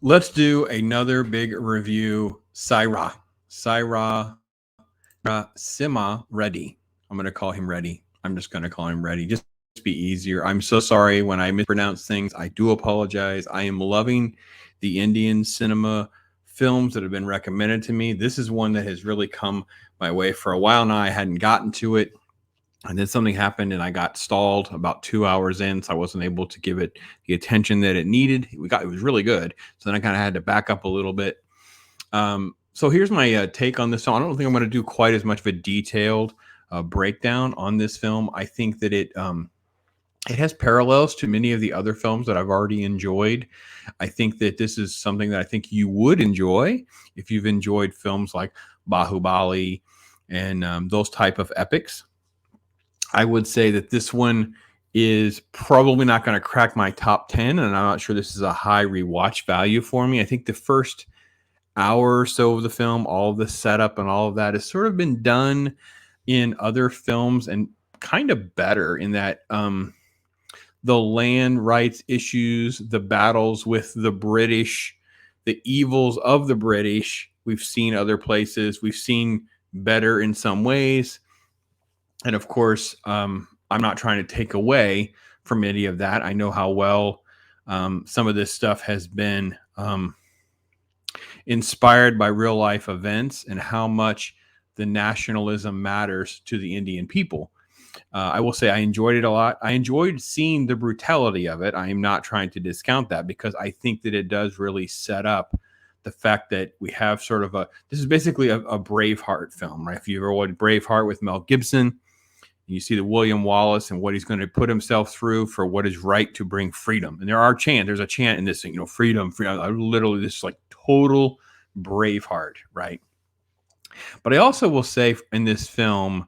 Let's do another big review. SYE RAA Narasimha Reddy. I'm going to call him Reddy. I'm just going to call him Reddy. Just be easier. I'm so sorry when I mispronounce things. I do apologize. I am loving the Indian cinema films that have been recommended to me. This is one that has really come my way for a while now. I hadn't gotten to it. And then something happened and I got stalled about 2 hours in. So I wasn't able to give it the attention that it needed. It was really good. So then I kind of had to back up a little bit. So here's my take on this film. I don't think I'm going to do quite as much of a detailed breakdown on this film. I think that it has parallels to many of the other films that I've already enjoyed. I think that this is something that I think you would enjoy if you've enjoyed films like Bahubali and those type of epics. I would say that this one is probably not going to crack my top 10, and I'm not sure this is a high rewatch value for me. I think the first hour or so of the film, all of the setup and all of that has sort of been done in other films and kind of better in that the land rights issues, the battles with the British, the evils of the British, we've seen other places. We've seen better in some ways. And of course, I'm not trying to take away from any of that. I know how well some of this stuff has been inspired by real life events and how much the nationalism matters to the Indian people. I will say I enjoyed it a lot. I enjoyed seeing the brutality of it. I am not trying to discount that because I think that it does really set up the fact that we have sort of this is basically a Braveheart film, right? If you ever watched Braveheart with Mel Gibson, you see the William Wallace and what he's going to put himself through for what is right to bring freedom. And there's a chant in this thing, freedom, freedom. I literally, this is like total Braveheart, right? But I also will say in this film,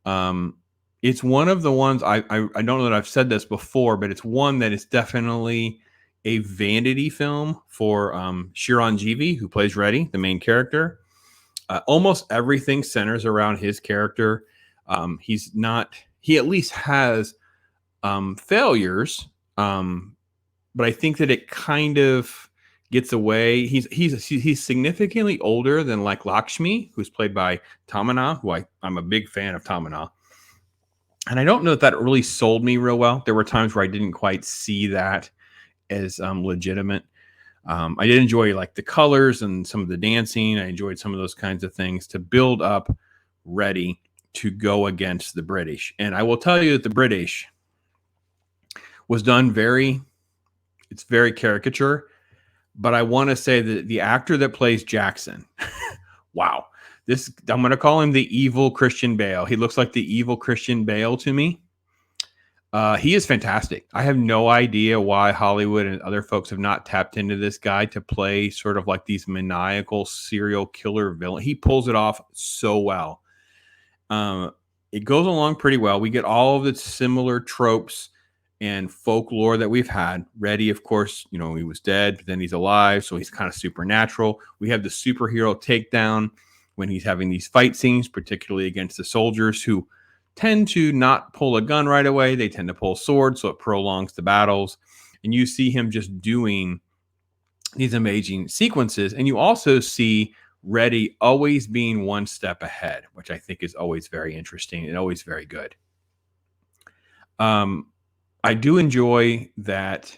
it's one of the ones I don't know that I've said this before, but it's one that is definitely a vanity film for Chiranjeevi, who plays Reddy, the main character. Almost everything centers around his character. He at least has failures, but I think that it kind of gets away. He's significantly older than like Lakshmi, who's played by tamannaah, who I'm a big fan of tamannaah. And I don't know if that really sold me real well. There were times where I didn't quite see that as legitimate. I did enjoy like the colors and some of the dancing. I enjoyed some of those kinds of things to build up Reddy to go against the British. And I will tell you that the British was done it's very caricature, but I want to say that the actor that plays Jackson, wow, I'm going to call him the evil Christian Bale. He looks like the evil Christian Bale to me. He is fantastic. I have no idea why Hollywood and other folks have not tapped into this guy to play sort of like these maniacal serial killer villain. He pulls it off so well. It goes along pretty well. We get all of the similar tropes and folklore that we've had. Reddy, of course, he was dead, but then he's alive, so he's kind of supernatural. We have the superhero takedown when he's having these fight scenes, particularly against the soldiers who tend to not pull a gun right away. They tend to pull swords, so it prolongs the battles. And you see him just doing these amazing sequences. And you also see Reddy always being one step ahead, which I think is always very interesting and always very good. I do enjoy that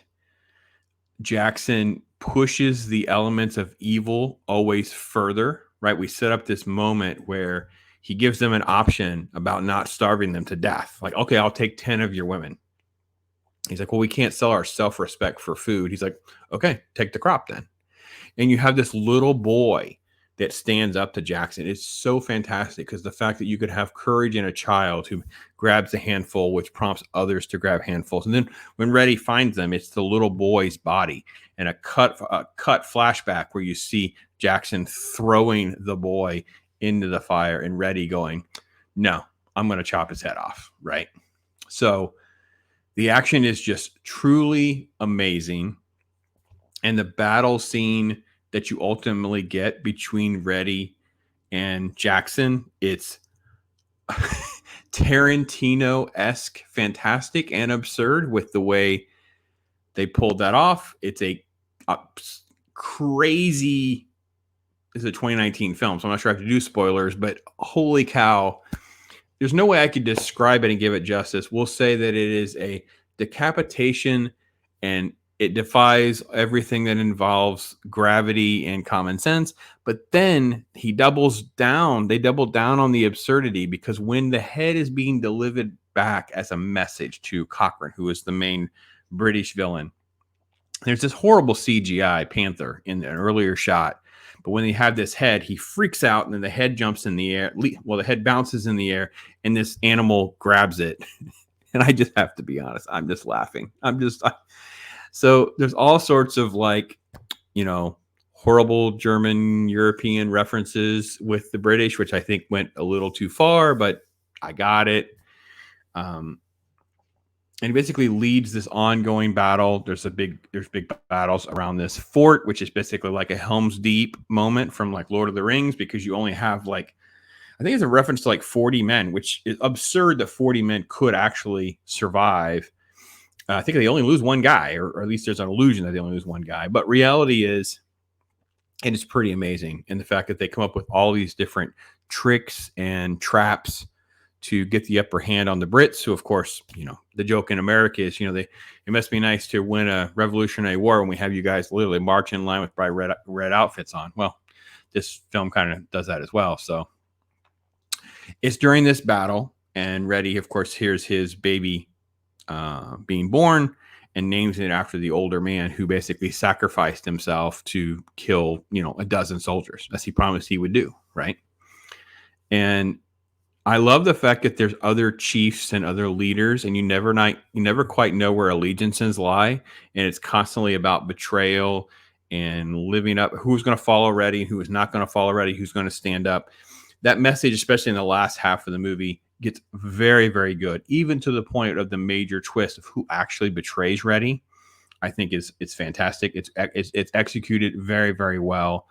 Jackson pushes the elements of evil always further, right? We set up this moment where he gives them an option about not starving them to death. Like, okay, I'll take 10 of your women. He's like, well, we can't sell our self-respect for food. He's like, okay, take the crop then. And you have this little boy that stands up to Jackson. It's so fantastic because the fact that you could have courage in a child who grabs a handful, which prompts others to grab handfuls. And then when Reddy finds them, it's the little boy's body and a cut flashback where you see Jackson throwing the boy into the fire and Reddy going, no, I'm going to chop his head off. Right. So the action is just truly amazing. And the battle scene that you ultimately get between Reddy and Jackson, it's Tarantino-esque, fantastic and absurd with the way they pulled that off. It's a crazy. This is a 2019 film, so I'm not sure I have to do spoilers, but holy cow. There's no way I could describe it and give it justice. We'll say that it is a decapitation, and it defies everything that involves gravity and common sense. But then they double down on the absurdity, because when the head is being delivered back as a message to Cochrane, who is the main British villain, there's this horrible CGI panther in an earlier shot. But when they have this head, he freaks out, and then the head jumps in the air. Well, the head bounces in the air, and this animal grabs it. And I just have to be honest, I'm just laughing. So there's all sorts of horrible German European references with the British, which I think went a little too far, but I got it. And he basically leads this ongoing battle. There's big battles around this fort, which is basically like a Helms Deep moment from like Lord of the Rings, because you only have I think it's a reference to 40 men, which is absurd that 40 men could actually survive. I think they only lose one guy, or at least there's an illusion that they only lose one guy. But reality is, and it's pretty amazing, and the fact that they come up with all these different tricks and traps to get the upper hand on the Brits, who, of course, the joke in America is, it must be nice to win a Revolutionary War when we have you guys literally march in line with bright red outfits on. Well, this film kind of does that as well. So it's during this battle, and Reddy, of course, hears his baby being born and names it after the older man who basically sacrificed himself to kill, a dozen soldiers, as he promised he would do, right? And I love the fact that there's other chiefs and other leaders, and you never quite know where allegiances lie, and it's constantly about betrayal and living up. Who's going to follow Reddy? Who is not going to follow Reddy? Who's going to stand up? That message, especially in the last half of the movie, gets very, very good, even to the point of the major twist of who actually betrays Reddy. I think it's fantastic. It's executed very, very well.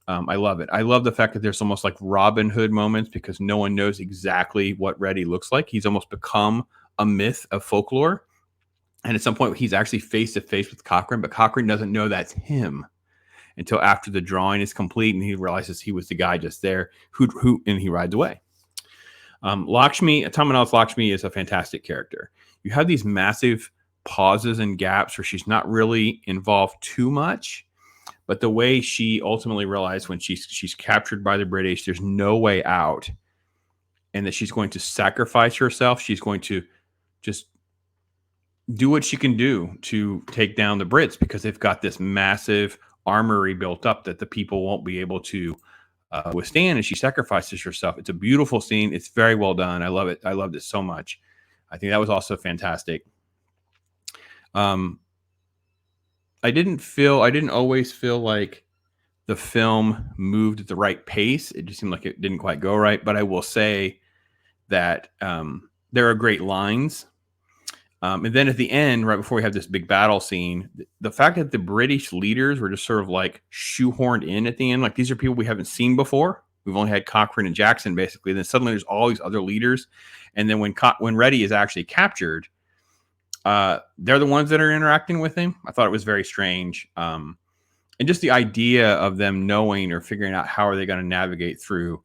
I love it. I love the fact that there's almost like Robin Hood moments, because no one knows exactly what Reddy looks like. He's almost become a myth of folklore. And at some point, he's actually face to face with Cochrane, but Cochrane doesn't know that's him until after the drawing is complete, and he realizes he was the guy just there and he rides away. Tamannaah's Lakshmi is a fantastic character. You have these massive pauses and gaps where she's not really involved too much. But the way she ultimately realized when she's captured by the British, there's no way out, and that she's going to sacrifice herself. She's going to just do what she can do to take down the Brits, because they've got this massive armory built up that the people won't be able to withstand, and she sacrifices herself. It's a beautiful scene. It's very well done. I love it. I loved it so much. I think that was also fantastic. I didn't always feel like the film moved at the right pace. It just seemed like it didn't quite go right. But I will say that there are great lines. And then at the end, right before we have this big battle scene, the fact that the British leaders were just sort of like shoehorned in at the end, like these are people we haven't seen before. We've only had Cochrane and Jackson, basically. Then suddenly there's all these other leaders. And then when Reddy is actually captured, they're the ones that are interacting with him. I thought it was very strange. And just the idea of them knowing or figuring out how are they going to navigate through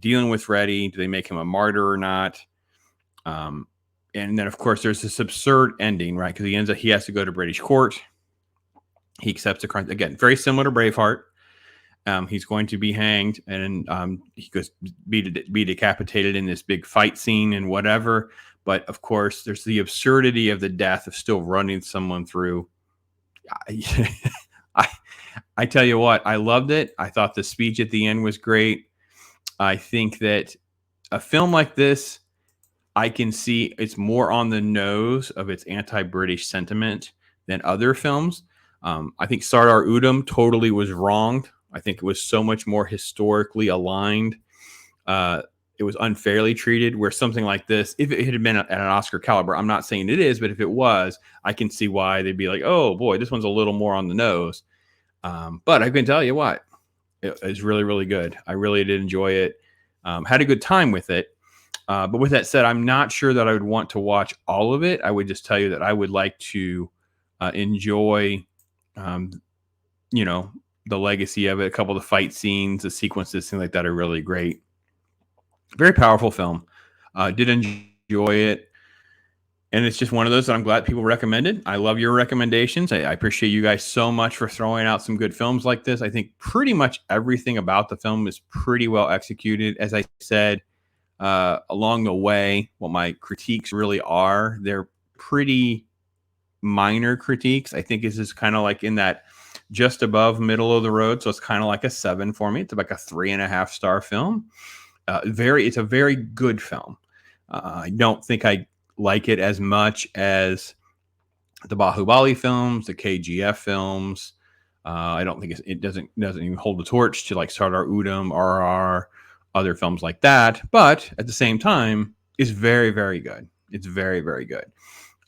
dealing with Reddy. Do they make him a martyr or not? And then, of course, there's this absurd ending, right? Because he has to go to British court. He accepts the crime. Again, very similar to Braveheart. He's going to be hanged, and he goes be decapitated in this big fight scene and whatever. But of course, there's the absurdity of the death of still running someone through. I tell you what, I loved it. I thought the speech at the end was great. I think that a film like this, I can see it's more on the nose of its anti-British sentiment than other films. I think Sardar Udham totally was wronged. I think it was so much more historically aligned. It was unfairly treated, where something like this, if it had been at an Oscar caliber, I'm not saying it is, but if it was, I can see why they'd be like, oh boy, this one's a little more on the nose. But I can tell you what, it was really, really good. I really did enjoy it. Had a good time with it. But with that said, I'm not sure that I would want to watch all of it. I would just tell you that I would like to enjoy, the legacy of it. A couple of the fight scenes, the sequences, things like that are really great. Very powerful film. Did enjoy it. And it's just one of those that I'm glad people recommended. I love your recommendations. I appreciate you guys so much for throwing out some good films like this. I think pretty much everything about the film is pretty well executed. As I said, along the way, what my critiques really are, they're pretty minor critiques. I think this is kind of like in that just above middle of the road. So it's kind of like a 7 for me. It's like a 3.5 star film. It's a very good film. I don't think I like it as much as the Bahubali films, the KGF films. I don't think it doesn't even hold the torch to like Sardar Udham, RR, other films like that. But at the same time, it's very, very good. It's very, very good.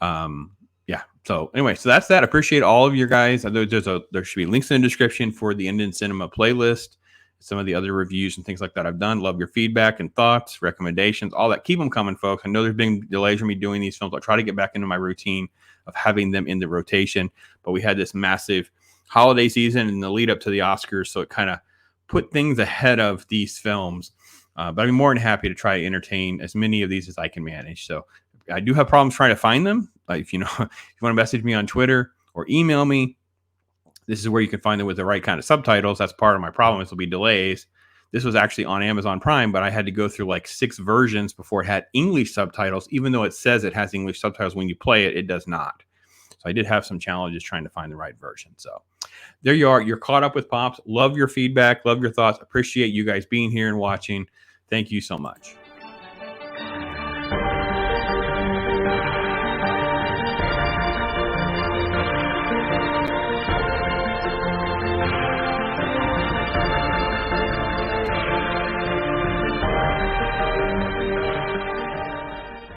Yeah. So anyway, so that's that. I appreciate all of your guys. There should be links in the description for the Indian Cinema playlist, some of the other reviews and things like that I've done. Love your feedback and thoughts, recommendations, all that. Keep them coming, folks. I know there's been delays for me doing these films. I'll try to get back into my routine of having them in the rotation. But we had this massive holiday season and the lead up to the Oscars, so it kind of put things ahead of these films. But I'm more than happy to try to entertain as many of these as I can manage. So I do have problems trying to find them. If you want to message me on Twitter or email me, this is where you can find them with the right kind of subtitles. That's part of my problem. This will be delays. This was actually on Amazon Prime, but I had to go through like 6 versions before it had English subtitles. Even though it says it has English subtitles, when you play it, it does not. So I did have some challenges trying to find the right version. So there you are. You're caught up with Pops. Love your feedback. Love your thoughts. Appreciate you guys being here and watching. Thank you so much.